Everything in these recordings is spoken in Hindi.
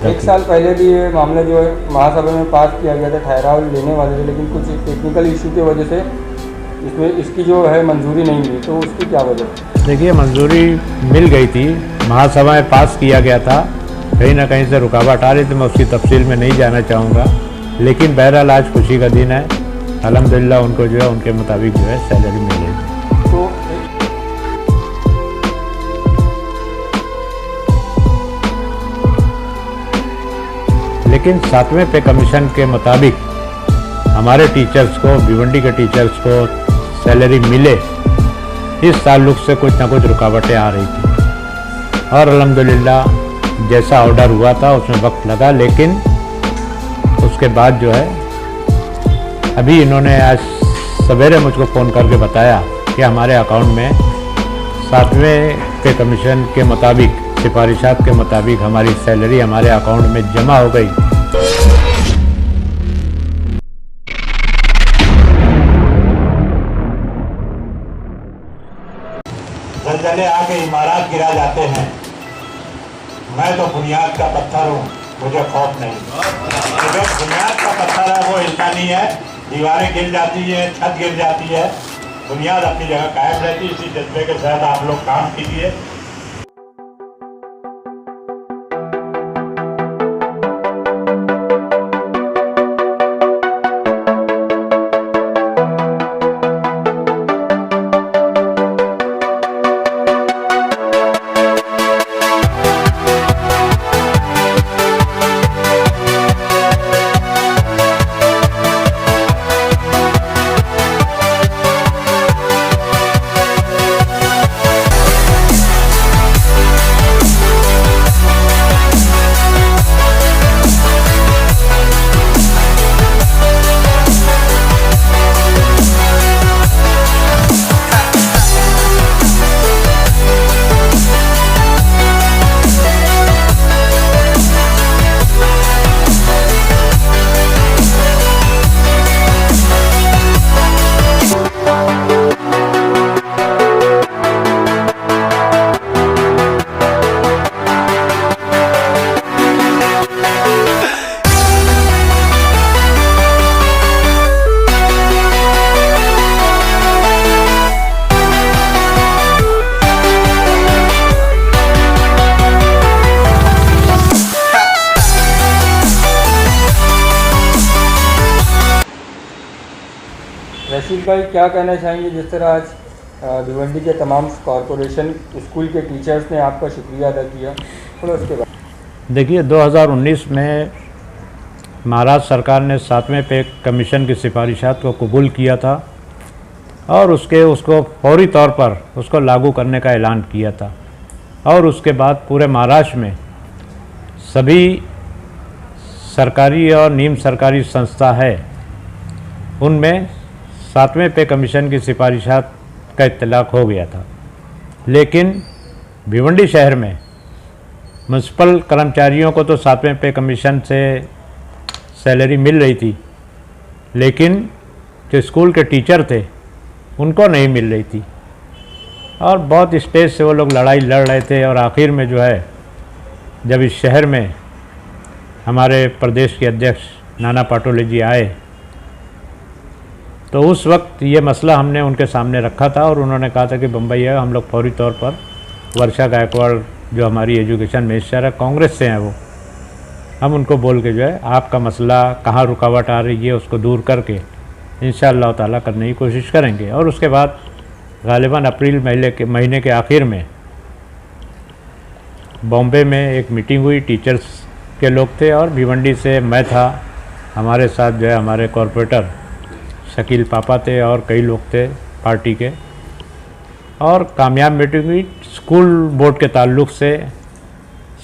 एक साल पहले भी ये मामला जो है महासभा में पास किया गया था, ठहराव लेने वाले थे, लेकिन कुछ टेक्निकल इशू की वजह से इसमें इसकी जो है मंजूरी नहीं मिली, तो उसकी क्या वजह? देखिए, मंजूरी मिल गई थी, महासभा में पास किया गया था, कहीं ना कहीं से रुकावट आ रही थी। मैं उसकी तफसील में नहीं जाना चाहूँगा, लेकिन बहरहाल आज खुशी का दिन है। अल्हम्दुलिल्लाह उनको जो है उनके मुताबिक जो है सैलरी मिलेगी। तो लेकिन 7वें पे कमीशन के मुताबिक हमारे टीचर्स को, भिवंडी के टीचर्स को सैलरी मिले, इस ताल्लुक से कुछ ना कुछ रुकावटें आ रही थी। और अल्हम्दुलिल्लाह जैसा ऑर्डर हुआ था उसमें वक्त लगा, लेकिन उसके बाद जो है अभी इन्होंने आज सवेरे मुझको फ़ोन करके बताया कि हमारे अकाउंट में 7वें पे कमीशन के मुताबिक, सिफारिशात के मुताबिक हमारी सैलरी हमारे अकाउंट में जमा हो गई। जलजले आके इमारत गिरा जाते हैं, मैं तो बुनियाद का पत्थर हूँ, मुझे खौफ नहीं। जो बुनियाद का पत्थर है वो हिलता नहीं है, दीवारें गिर जाती हैं, छत गिर जाती है, बुनियाद अपनी जगह कायम रहती है। इसी जज्बे के साथ आप लोग काम कीजिए। रशीद भाई, क्या कहना चाहेंगे जिस तरह आज भिवंडी के तमाम कॉरपोरेशन स्कूल के टीचर्स ने आपका शुक्रिया अदा किया, थोड़ा उसके बाद? देखिए, 2019 में महाराष्ट्र सरकार ने 7वें पे कमीशन की सिफारिशात को कबूल किया था और उसको फौरी तौर पर उसको लागू करने का ऐलान किया था। और उसके बाद पूरे महाराष्ट्र में सभी सरकारी और निम सरकारी संस्था है, उनमें 7वें पे कमीशन की सिफारिशात का इत्तलाक हो गया था। लेकिन भिवंडी शहर में म्युनिसिपल कर्मचारियों को तो 7वें पे कमीशन से सैलरी मिल रही थी, लेकिन जो स्कूल के टीचर थे उनको नहीं मिल रही थी। और बहुत स्टेज से वो लोग लड़ाई लड़ रहे थे। और आखिर में जो है, जब इस शहर में हमारे प्रदेश के अध्यक्ष नाना पाटोले जी आए, तो उस वक्त ये मसला हमने उनके सामने रखा था और उन्होंने कहा था कि बम्बई है, हम लोग फौरी तौर पर वर्षा गायकवाड़ जो हमारी एजुकेशन मिनिस्टर है, कांग्रेस से हैं वो, हम उनको बोल के जो है आपका मसला कहाँ रुकावट आ रही है उसको दूर करके इंशाअल्लाह ताला करने की कोशिश करेंगे। और उसके बाद गालिबन अप्रैल महीने के आखिर में बॉम्बे में एक मीटिंग हुई, टीचर्स के लोग थे और भिवंडी से मैं था, हमारे साथ जो है हमारे कॉरपोरेटर शकील पापा थे और कई लोग थे पार्टी के। और कामयाब मीटिंग हुई स्कूल बोर्ड के ताल्लुक़ से,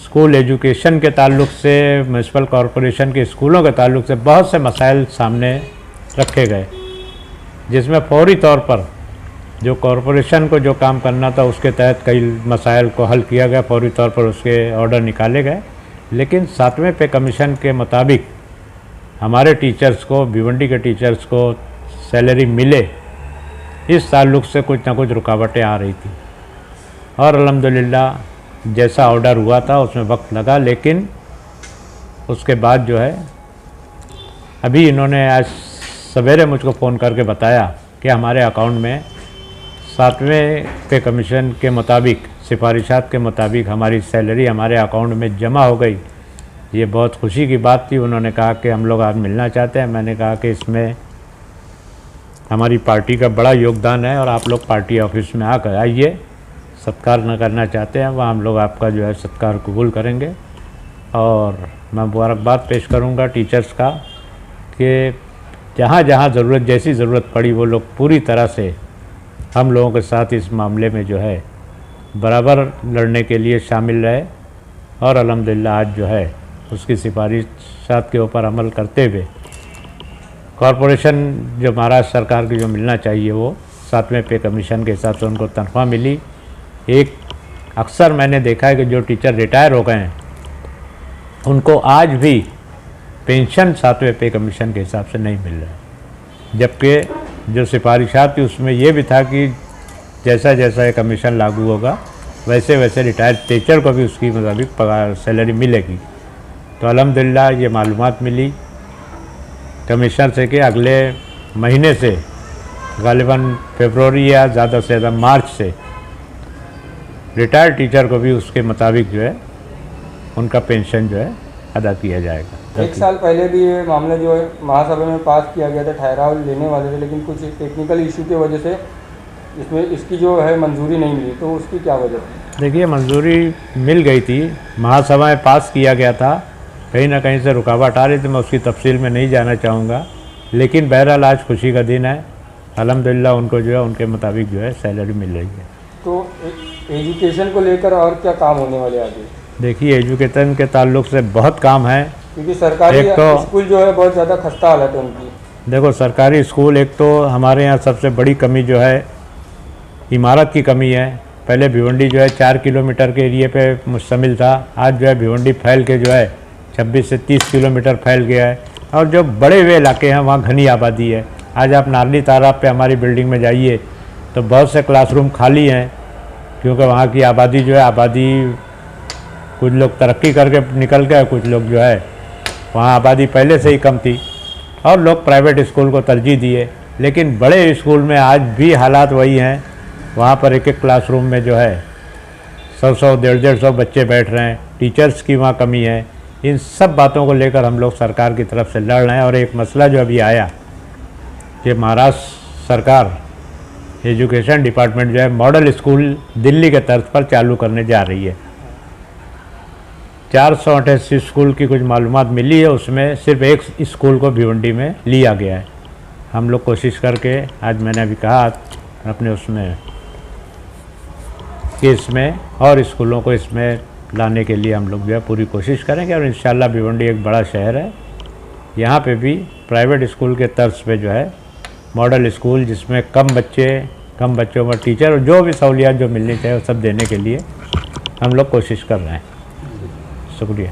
स्कूल एजुकेशन के ताल्लुक़ से, म्यूनसिपल कॉरपोरेशन के स्कूलों के ताल्लुक़ से बहुत से मसाइल सामने रखे गए, जिसमें फौरी तौर पर जो कॉरपोरेशन को जो काम करना था उसके तहत कई मसाइल को हल किया गया, फौरी तौर पर उसके ऑर्डर निकाले गए। लेकिन 7वें पे कमीशन के मुताबिक हमारे टीचर्स को, भिवंडी के टीचर्स को सैलरी मिले, इस ताल्लुक़ से कुछ ना कुछ रुकावटें आ रही थी। और अल्हम्दुलिल्लाह जैसा ऑर्डर हुआ था उसमें वक्त लगा, लेकिन उसके बाद जो है अभी इन्होंने आज सवेरे मुझको फ़ोन करके बताया कि हमारे अकाउंट में 7वें पे कमीशन के मुताबिक, सिफारिशात के मुताबिक हमारी सैलरी हमारे अकाउंट में जमा हो गई। ये बहुत खुशी की बात थी। उन्होंने कहा कि हम लोग आज मिलना चाहते हैं। मैंने कहा कि इसमें हमारी पार्टी का बड़ा योगदान है और आप लोग पार्टी ऑफिस में आकर आइए, सत्कार न करना चाहते हैं वहाँ हम लोग आपका जो है सत्कार कबूल करेंगे। और मैं मुबारकबाद पेश करूँगा टीचर्स का कि जहाँ जहाँ ज़रूरत, जैसी ज़रूरत पड़ी वो लोग पूरी तरह से हम लोगों के साथ इस मामले में जो है बराबर लड़ने के लिए शामिल रहे। और अल्हम्दुलिल्लाह आज जो है उसकी सिफारिशात के ऊपर अमल करते हुए कॉरपोरेशन जो महाराष्ट्र सरकार की जो मिलना चाहिए वो 7वें पे कमीशन के हिसाब से उनको तनख्वाह मिली। एक अक्सर मैंने देखा है कि जो टीचर रिटायर हो गए हैं उनको आज भी पेंशन 7वें पे कमीशन के हिसाब से नहीं मिल रहा है, जबकि जो सिफारिशात थी उसमें ये भी था कि जैसा जैसा ये कमीशन लागू होगा वैसे वैसे रिटायर्ड टीचर को भी उसकी मुताबिक पगार सैलरी मिलेगी। तो अल्हम्दुलिल्लाह ये मालूमात मिली कमिश्नर से कि अगले महीने से गालिबन फरवरी या ज़्यादा से ज़्यादा मार्च से रिटायर्ड टीचर को भी उसके मुताबिक जो है उनका पेंशन जो है अदा किया जाएगा। 1 साल पहले भी ये मामला जो है महासभा में पास किया गया था, ठहराव लेने वाले थे, लेकिन कुछ टेक्निकल इशू की वजह से इसकी जो है मंजूरी नहीं मिली। तो उसकी क्या वजह थी? देखिए, मंजूरी मिल गई थी, महासभा में पास किया गया था, कहीं ना कहीं से रुकावट आ रही थी। मैं उसकी तफसील में नहीं जाना चाहूँगा, लेकिन बहरहाल आज खुशी का दिन है। अल्हम्दुलिल्लाह उनको जो है उनके मुताबिक जो है सैलरी मिल रही है। तो एजुकेशन को लेकर और क्या काम होने वाले आगे? देखिए, एजुकेशन के ताल्लुक से बहुत काम है, क्योंकि सरकारी स्कूल जो है बहुत ज़्यादा खस्ता हालत है उनकी। देखो, सरकारी स्कूल एक तो हमारे यहाँ सबसे बड़ी कमी जो है इमारत की कमी है। पहले भिवंडी जो है 4 किलोमीटर के एरिए पे मुश्तमिल था, आज जो है भिवंडी फैल के जो है 26 से 30 किलोमीटर फैल गया है। और जो बड़े हुए इलाके हैं वहाँ घनी आबादी है। आज आप नारली तालाब पे हमारी बिल्डिंग में जाइए तो बहुत से क्लासरूम खाली हैं, क्योंकि वहाँ की आबादी जो है कुछ लोग तरक्की करके निकल गए, कुछ लोग जो है वहाँ आबादी पहले से ही कम थी और लोग प्राइवेट स्कूल को तरजीह दिए। लेकिन बड़े स्कूल में आज भी हालात वही हैं, वहाँ पर एक एक क्लासरूम में जो है 100-100, 150-150 बच्चे बैठ रहे हैं, टीचर्स की वहाँ कमी है। इन सब बातों को लेकर हम लोग सरकार की तरफ से लड़ रहे हैं। और एक मसला जो अभी आया कि महाराष्ट्र सरकार एजुकेशन डिपार्टमेंट जो है मॉडल स्कूल दिल्ली के तर्ज पर चालू करने जा रही है। 488 स्कूल की कुछ मालूमात मिली है, उसमें सिर्फ एक स्कूल को भिवंडी में लिया गया है। हम लोग कोशिश करके, आज मैंने अभी कहा अपने उसमें कि इसमें और स्कूलों को इसमें लाने के लिए हम लोग जो है पूरी कोशिश करेंगे। और इंशाल्लाह भिवंडी एक बड़ा शहर है, यहाँ पे भी प्राइवेट स्कूल के तर्ज पे जो है मॉडल स्कूल जिसमें कम बच्चों में टीचर और जो भी सहूलियात जो मिलनी चाहिए वो सब देने के लिए हम लोग कोशिश कर रहे हैं। शुक्रिया।